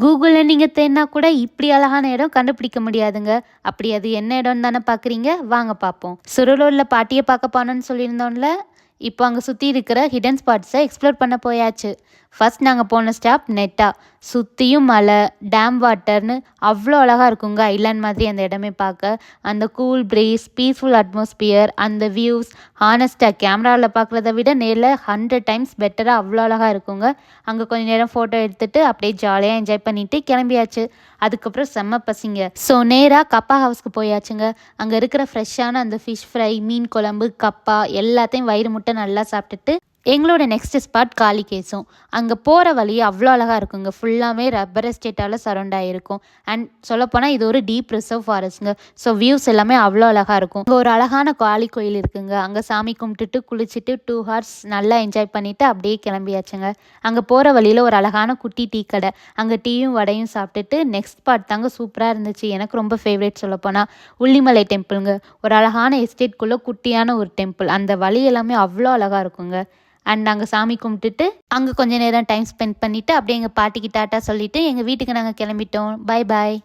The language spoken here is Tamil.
கூகுளில் நீங்கள் தேடினா கூட இப்படி அழகான இடம் கண்டுபிடிக்க முடியாதுங்க. அப்படி அது என்ன இடம்னு தானே பார்க்குறீங்க, வாங்க பார்ப்போம். சுருளூரில் பாட்டியை பார்க்க போனோன்னு சொல்லியிருந்தோம்ல, இப்போ அங்கே சுற்றி இருக்கிற ஹிடன் ஸ்பாட்ஸை எக்ஸ்ப்ளோர் பண்ண போயாச்சு. ஃபர்ஸ்ட் நாங்கள் போன ஸ்டாப் நெட்டா. சுற்றியும் மலை, டேம் வாட்டர்னு அவ்வளோ அழகாக இருக்குங்க. ஐலாண்ட் மாதிரி அந்த இடமே பார்க்க. அந்த கூல் ப்ரீஸ், பீஸ்ஃபுல் அட்மாஸ்பியர், அந்த வியூஸ் ஹானஸ்ட்டாக கேமராவில் பார்க்குறத விட நேரில் 100 டைம்ஸ் பெட்டராக அவ்வளோ அழகாக இருக்குங்க. அங்கே கொஞ்சம் நேரம் ஃபோட்டோ எடுத்துகிட்டு அப்படியே ஜாலியாக என்ஜாய் பண்ணிவிட்டு கிளம்பியாச்சு. அதுக்கப்புறம் செம்ம பசிங்க. ஸோ நேராக கப்பா ஹவுஸ்க்கு போயாச்சுங்க. அங்கே இருக்கிற ஃப்ரெஷ்ஷான அந்த ஃபிஷ் ஃப்ரை, மீன் குழம்பு, கப்பா எல்லாத்தையும் வயிறு முட்டை நல்லா சாப்பிட்டுட்டு எங்களோட நெக்ஸ்ட் ஸ்பாட் காளிகேசம். அங்கே போகிற வழி அவ்வளோ அழகாக இருக்குங்க. ஃபுல்லாமே ரப்பர் எஸ்டேட்டால் சரௌண்ட் ஆகிருக்கும். அண்ட் சொல்லப்போனால் இது ஒரு டீப் ரிசர்வ் ஃபாரஸ்ட்டுங்க. ஸோ வியூஸ் எல்லாமே அவ்வளோ அழகாக இருக்கும். அங்கே ஒரு அழகான காளி கோயில் இருக்குங்க. அங்கே சாமி கும்பிட்டுட்டு குளிச்சுட்டு 2 ஹவர்ஸ் நல்லா என்ஜாய் பண்ணிவிட்டு அப்படியே கிளம்பியாச்சுங்க. அங்கே போகிற வழியில் ஒரு அழகான குட்டி டீ கடை. அங்கே டீயும் வடையும் சாப்பிட்டுட்டு நெக்ஸ்ட் ஸ்பாட் தாங்க சூப்பராக இருந்துச்சு. எனக்கு ரொம்ப ஃபேவரேட் சொல்லப்போனால் உள்ளிமலை டெம்பிளுங்க. ஒரு அழகான எஸ்டேட்குள்ளே குட்டியான ஒரு டெம்பிள். அந்த வழி எல்லாமே அவ்வளோ அழகாக இருக்குங்க. அண்ட் நாங்கள் சாமி கும்பிட்டுட்டு அங்கே கொஞ்சம் நேரம் டைம் ஸ்பெண்ட் பண்ணிவிட்டு அப்படியே எங்கள் பாட்டிக்கு டாட்டா சொல்லிவிட்டு எங்கள் வீட்டுக்கு நாங்கள் கிளம்பிட்டோம். Bye bye.